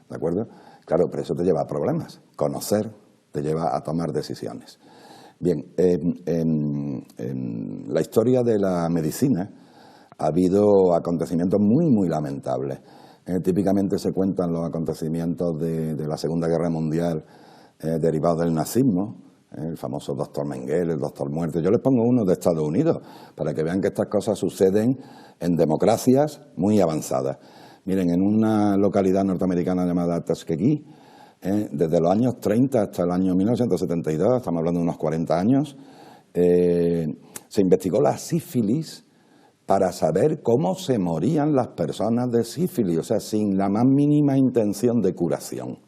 ¿De acuerdo? Claro, pero eso te lleva a problemas. Conocer te lleva a tomar decisiones. Bien, en la historia de la medicina ha habido acontecimientos muy lamentables. Típicamente se cuentan los acontecimientos de la Segunda Guerra Mundial derivados del nazismo, el famoso doctor Mengele, el doctor Muerte. Yo les pongo uno de Estados Unidos para que vean que estas cosas suceden en democracias muy avanzadas. Miren, en una localidad norteamericana llamada Tuskegee, desde los años 30 hasta el año 1972, estamos hablando de unos 40 años, se investigó la sífilis para saber cómo se morían las personas de sífilis, o sea, sin la más mínima intención de curación.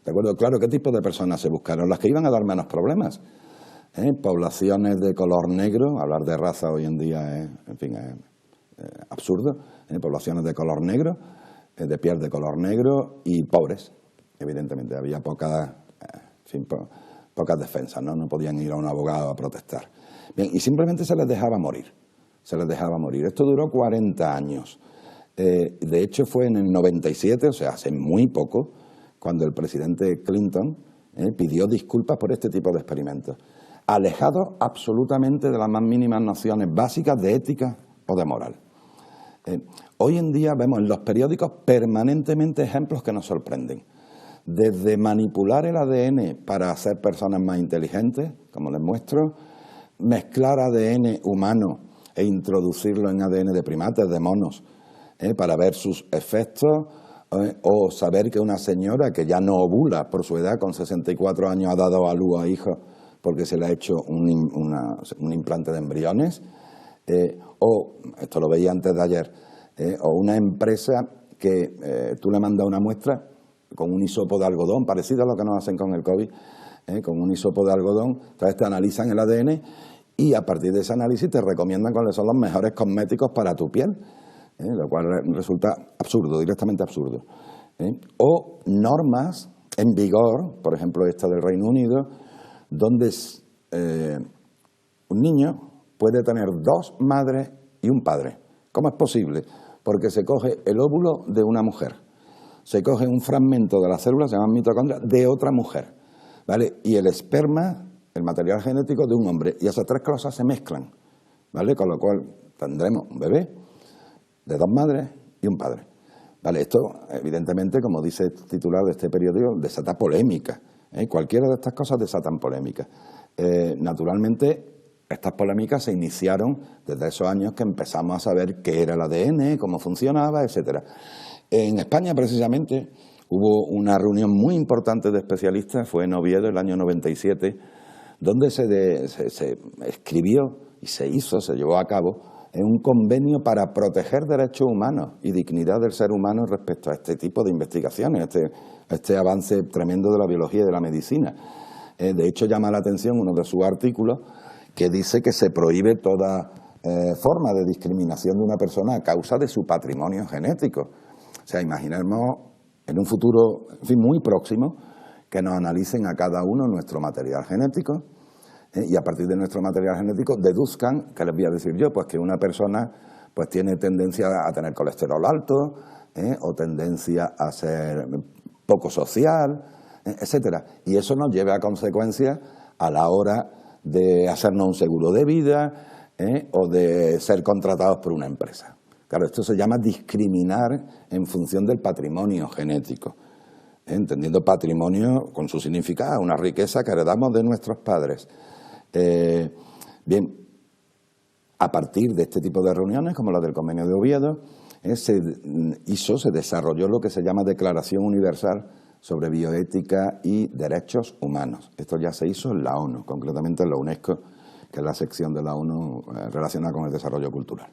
¿De acuerdo? Claro, ¿qué tipo de personas se buscaron? Las que iban a dar menos problemas. Poblaciones de color negro, hablar de raza hoy en día es, en fin, es absurdo. Poblaciones de color negro, de piel de color negro y pobres. Evidentemente, había pocas defensas, ¿no? No podían ir a un abogado a protestar. Bien, y simplemente se les dejaba morir. Se les dejaba morir. Esto duró 40 años. De hecho, fue en el 97, o sea, hace muy poco, cuando el presidente Clinton pidió disculpas por este tipo de experimentos, alejados absolutamente de las más mínimas nociones básicas de ética o de moral. Hoy en día vemos en los periódicos permanentemente ejemplos que nos sorprenden. Desde manipular el ADN para hacer personas más inteligentes, como les muestro, mezclar ADN humano e introducirlo en ADN de primates, de monos, para ver sus efectos, o saber que una señora que ya no ovula por su edad, con 64 años, ha dado a luz a hijos porque se le ha hecho un implante de embriones, o, esto lo veía antes de ayer, o una empresa que tú le mandas una muestra con un hisopo de algodón, parecido a lo que nos hacen con el COVID, con un hisopo de algodón, entonces te analizan el ADN y a partir de ese análisis te recomiendan cuáles son los mejores cosméticos para tu piel, lo cual resulta absurdo, directamente absurdo. O normas en vigor, por ejemplo esta del Reino Unido, donde un niño puede tener dos madres y un padre. ¿Cómo es posible? Porque se coge el óvulo de una mujer, se coge un fragmento de la célula, se llama mitocondria, de otra mujer, ¿vale? Y el esperma, el material genético de un hombre, y esas tres cosas se mezclan, ¿vale? Con lo cual tendremos un bebé de dos madres y un padre. Vale, esto, evidentemente, como dice el titular de este periódico, desata polémica. Cualquiera de estas cosas desatan polémica. Naturalmente, estas polémicas se iniciaron desde esos años que empezamos a saber qué era el ADN, cómo funcionaba, etcétera. En España, precisamente, hubo una reunión muy importante de especialistas, fue en Oviedo, el año 97, donde se escribió y se llevó a cabo un convenio para proteger derechos humanos y dignidad del ser humano respecto a este tipo de investigaciones, este avance tremendo de la biología y de la medicina. De hecho, llama la atención uno de sus artículos que dice que se prohíbe toda forma de discriminación de una persona a causa de su patrimonio genético. O sea, imaginemos en un futuro, en fin, muy próximo, que nos analicen a cada uno nuestro material genético y a partir de nuestro material genético deduzcan, ¿qué les voy a decir yo? Pues que una persona pues tiene tendencia a tener colesterol alto, o tendencia a ser poco social, etcétera. Y eso nos lleva a consecuencias a la hora de hacernos un seguro de vida, o de ser contratados por una empresa. Claro, esto se llama discriminar en función del patrimonio genético, entendiendo patrimonio con su significado, una riqueza que heredamos de nuestros padres. Bien, a partir de este tipo de reuniones, como la del Convenio de Oviedo, se desarrolló lo que se llama Declaración Universal sobre Bioética y Derechos Humanos. Esto ya se hizo en la ONU, concretamente en la UNESCO, que es la sección de la ONU relacionada con el desarrollo cultural.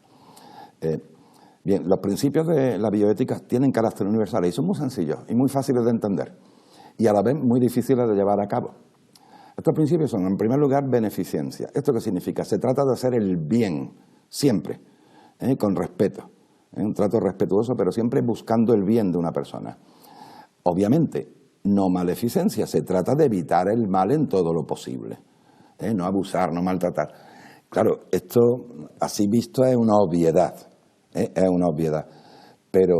Bien, los principios de la bioética tienen carácter universal y son muy sencillos y muy fáciles de entender y a la vez muy difíciles de llevar a cabo. Estos principios son, en primer lugar, beneficencia. ¿Esto qué significa? Se trata de hacer el bien, siempre, con respeto, un trato respetuoso, pero siempre buscando el bien de una persona. Obviamente, no maleficencia, se trata de evitar el mal en todo lo posible, no abusar, no maltratar. Claro, esto, así visto, es una obviedad, pero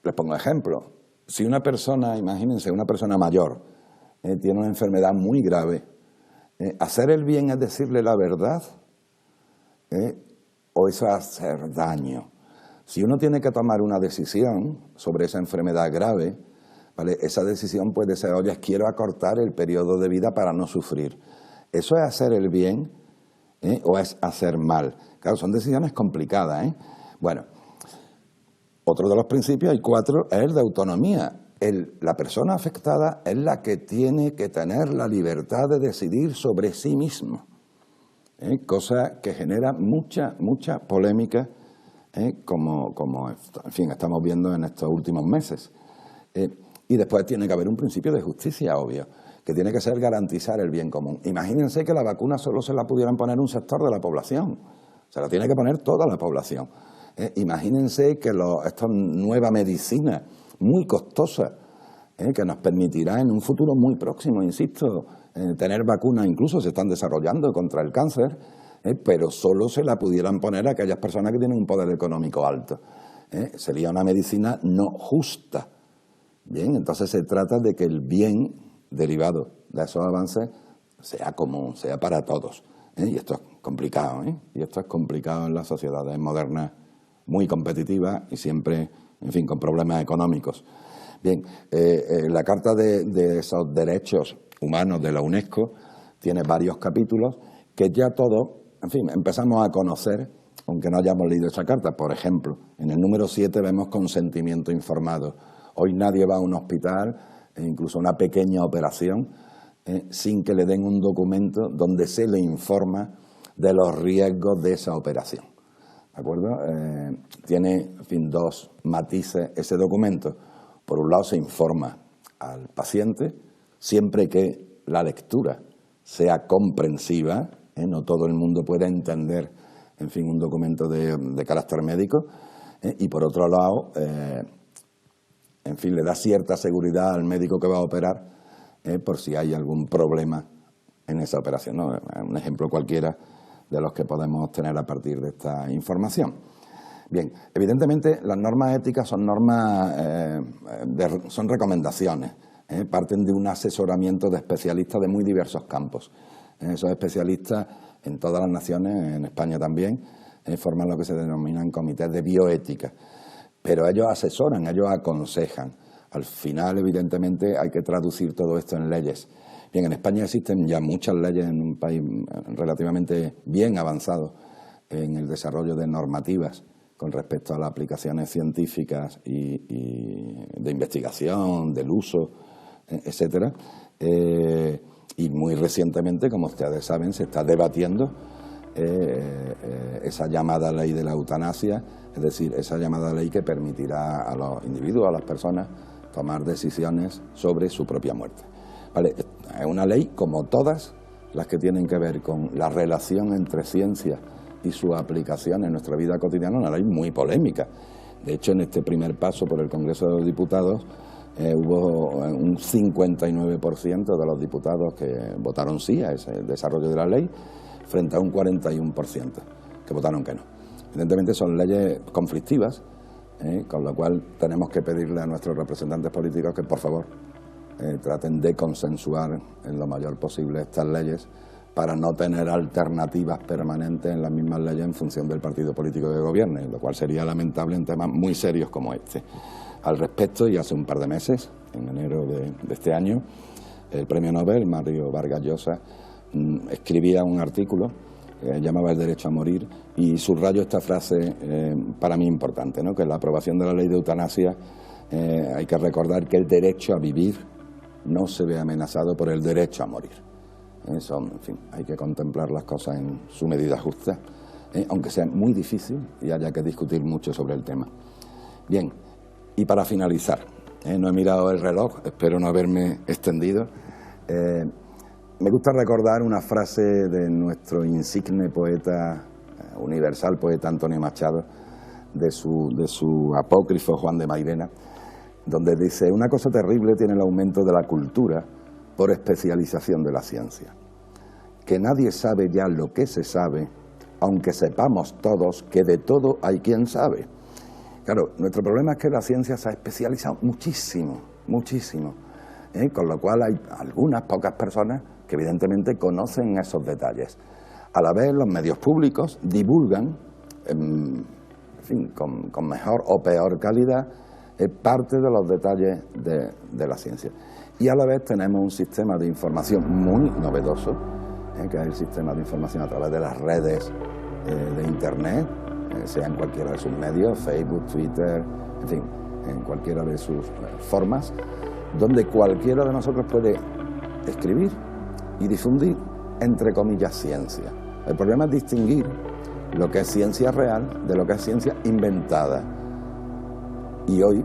les pongo ejemplo. Si una persona, imagínense, una persona mayor, tiene una enfermedad muy grave, hacer el bien es decirle la verdad, o eso es hacer daño. Si uno tiene que tomar una decisión sobre esa enfermedad grave, ¿vale? Esa decisión puede ser, oye, quiero acortar el periodo de vida para no sufrir. ¿Eso es hacer el bien o es hacer mal? Claro, son decisiones complicadas. Bueno, otro de los principios, hay 4, es el de autonomía. La persona afectada es la que tiene que tener la libertad de decidir sobre sí mismo, cosa que genera mucha polémica, como en fin, estamos viendo en estos últimos meses. Y después tiene que haber un principio de justicia, obvio, que tiene que ser garantizar el bien común. Imagínense que la vacuna solo se la pudieran poner un sector de la población, se la tiene que poner toda la población. Imagínense que esta nueva medicina muy costosa, que nos permitirá en un futuro muy próximo, insisto, tener vacunas, incluso se están desarrollando contra el cáncer, pero solo se la pudieran poner a aquellas personas que tienen un poder económico alto. Sería una medicina no justa. Bien, entonces se trata de que el bien derivado de esos avances sea común, sea para todos. Y esto es complicado, y esto es complicado en las sociedades modernas muy competitivas y siempre, en fin, con problemas económicos. Bien, la Carta de esos Derechos Humanos de la UNESCO tiene varios capítulos que ya todos, en fin, empezamos a conocer, aunque no hayamos leído esa carta. Por ejemplo, en el número 7 vemos consentimiento informado. Hoy nadie va a un hospital, incluso una pequeña operación, sin que le den un documento donde se le informa de los riesgos de esa operación. ¿De acuerdo? Tiene, en fin, 2 matices ese documento. Por un lado, se informa al paciente, siempre que la lectura sea comprensiva, no todo el mundo puede entender, en fin, un documento de carácter médico, y por otro lado, en fin, le da cierta seguridad al médico que va a operar, por si hay algún problema en esa operación, ¿no? Un ejemplo cualquiera de los que podemos tener a partir de esta información. Bien, evidentemente las normas éticas son son recomendaciones, parten de un asesoramiento de especialistas de muy diversos campos. Esos especialistas en todas las naciones, en España también, forman lo que se denominan comités de bioética. Pero ellos asesoran, ellos aconsejan. Al final, evidentemente, hay que traducir todo esto en leyes. Bien, en España existen ya muchas leyes, en un país relativamente bien avanzado en el desarrollo de normativas con respecto a las aplicaciones científicas y de investigación, del uso, etcétera. Y muy recientemente, como ustedes saben, se está debatiendo esa llamada ley de la eutanasia, es decir, esa llamada ley que permitirá a los individuos, a las personas, tomar decisiones sobre su propia muerte. Vale, es una ley como todas las que tienen que ver con la relación entre ciencia y su aplicación en nuestra vida cotidiana, una ley muy polémica. De hecho, en este primer paso por el Congreso de los Diputados hubo un 59% de los diputados que votaron sí a ese desarrollo de la ley, frente a un 41% que votaron que no. Evidentemente son leyes conflictivas, con lo cual tenemos que pedirle a nuestros representantes políticos que, por favor, traten de consensuar en lo mayor posible estas leyes para no tener alternativas permanentes en las mismas leyes en función del partido político que gobierne, lo cual sería lamentable en temas muy serios como este. Al respecto, y hace un par de meses, en enero de este año, el premio Nobel, Mario Vargas Llosa, escribía un artículo que llamaba El derecho a morir, y subrayo esta frase para mí importante, ¿no? Que en la aprobación de la ley de eutanasia hay que recordar que el derecho a vivir no se ve amenazado por el derecho a morir. Eso, en fin, hay que contemplar las cosas en su medida justa, aunque sea muy difícil y haya que discutir mucho sobre el tema. Bien, y para finalizar, no he mirado el reloj, espero no haberme extendido. Me gusta recordar una frase de nuestro insigne poeta universal, poeta Antonio Machado, de su apócrifo Juan de Mairena, donde dice: una cosa terrible tiene el aumento de la cultura por especialización de la ciencia, que nadie sabe ya lo que se sabe, aunque sepamos todos que de todo hay quien sabe. Claro, nuestro problema es que la ciencia se ha especializado muchísimo, muchísimo, con lo cual hay algunas pocas personas que evidentemente conocen esos detalles. A la vez, los medios públicos divulgan, en fin, con mejor o peor calidad, parte de los detalles de la ciencia. Y a la vez tenemos un sistema de información muy novedoso, que es el sistema de información a través de las redes de Internet, sea en cualquiera de sus medios, Facebook, Twitter, en fin, en cualquiera de sus formas, donde cualquiera de nosotros puede escribir y difundir, entre comillas, ciencia. El problema es distinguir lo que es ciencia real de lo que es ciencia inventada. Y hoy,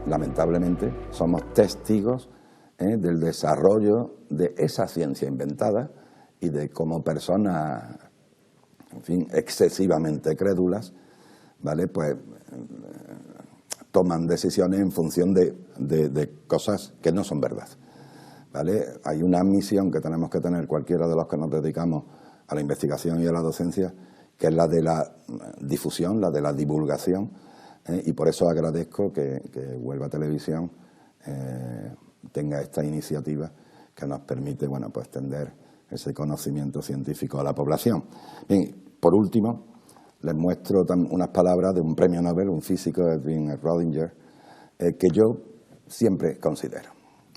lamentablemente, somos testigos del desarrollo de esa ciencia inventada y de cómo personas, en fin, excesivamente crédulas, ¿vale?, pues toman decisiones en función de cosas que no son verdad, ¿vale? Hay una misión que tenemos que tener cualquiera de los que nos dedicamos a la investigación y a la docencia, que es la de la difusión, la de la divulgación, y por eso agradezco que Huelva Televisión tenga esta iniciativa que nos permite, bueno, pues extender ese conocimiento científico a la población. Bien, por último, les muestro unas palabras de un premio Nobel, un físico, Edwin Rödinger, que yo siempre considero,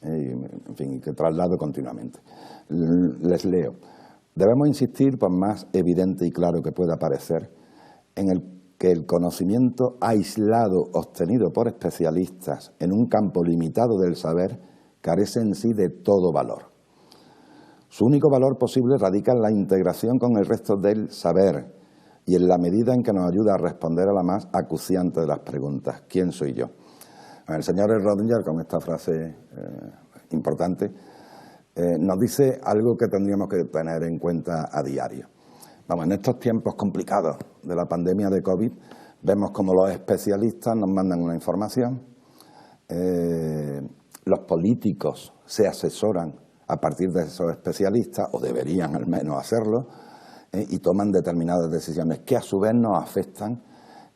en fin, que traslado continuamente. Les leo: debemos insistir, por más evidente y claro que pueda parecer, en que el conocimiento aislado obtenido por especialistas en un campo limitado del saber carece en sí de todo valor. Su único valor posible radica en la integración con el resto del saber y en la medida en que nos ayuda a responder a la más acuciante de las preguntas: ¿quién soy yo? El señor Rödinger, con esta frase importante, nos dice algo que tendríamos que tener en cuenta a diario. Vamos, en estos tiempos complicados de la pandemia de COVID, vemos como los especialistas nos mandan una información, los políticos se asesoran a partir de esos especialistas, o deberían al menos hacerlo, y toman determinadas decisiones que a su vez nos afectan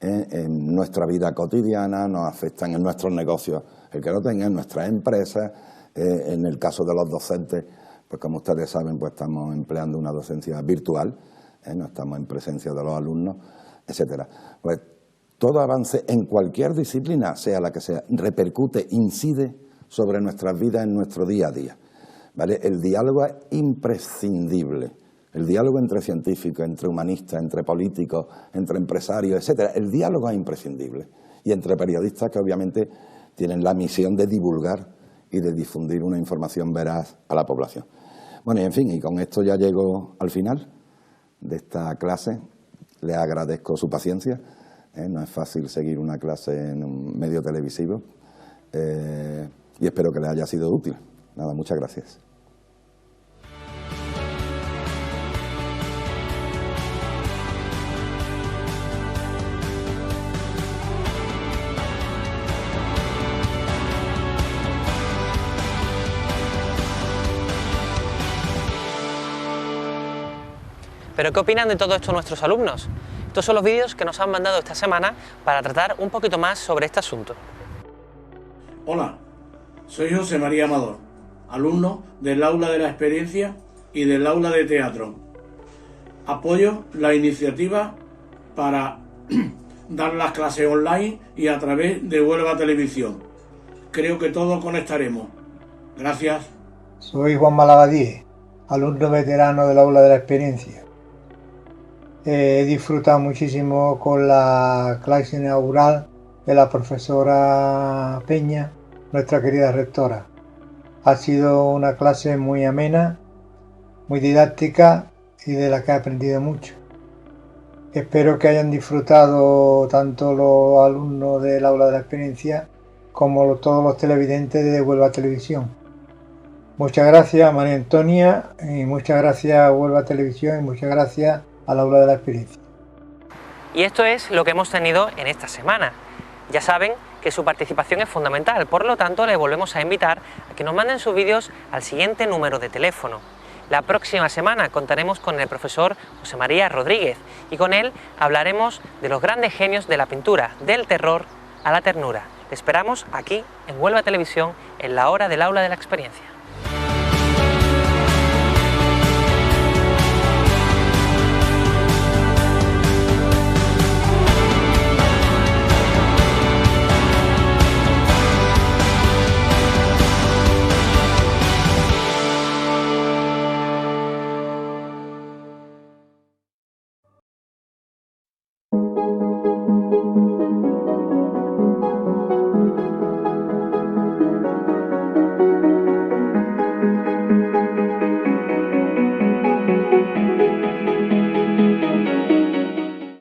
en nuestra vida cotidiana, nos afectan en nuestros negocios, el que lo tenga, en nuestras empresas, en el caso de los docentes, pues como ustedes saben, pues estamos empleando una docencia virtual, no estamos en presencia de los alumnos, etcétera. Pues todo avance en cualquier disciplina, sea la que sea, repercute, incide sobre nuestras vidas en nuestro día a día, ¿vale? El diálogo es imprescindible, el diálogo entre científicos, entre humanistas, entre políticos, entre empresarios, etcétera. El diálogo es imprescindible, y entre periodistas que obviamente tienen la misión de divulgar y de difundir una información veraz a la población. Bueno, y en fin, y con esto ya llego al final de esta clase. Les agradezco su paciencia, no es fácil seguir una clase en un medio televisivo, y espero que les haya sido útil. Nada, muchas gracias. Pero ¿qué opinan de todo esto nuestros alumnos? Estos son los vídeos que nos han mandado esta semana para tratar un poquito más sobre este asunto. Hola, soy José María Amador, alumno del aula de la experiencia y del aula de teatro. Apoyo la iniciativa para dar las clases online y a través de Huelva Televisión. Creo que todos conectaremos. Gracias. Soy Juan Malabadí, alumno veterano del aula de la experiencia. He disfrutado muchísimo con la clase inaugural de la profesora Peña, nuestra querida rectora. Ha sido una clase muy amena, muy didáctica y de la que he aprendido mucho. Espero que hayan disfrutado tanto los alumnos del aula de la experiencia como todos los televidentes de Huelva Televisión. Muchas gracias María Antonia y muchas gracias Huelva Televisión y muchas gracias al aula de la experiencia. Y esto es lo que hemos tenido en esta semana. Ya saben que su participación es fundamental, por lo tanto les volvemos a invitar a que nos manden sus vídeos al siguiente número de teléfono. La próxima semana contaremos con el profesor José María Rodríguez y con él hablaremos de los grandes genios de la pintura, del terror a la ternura. Le esperamos aquí en Huelva Televisión en la hora del aula de la experiencia.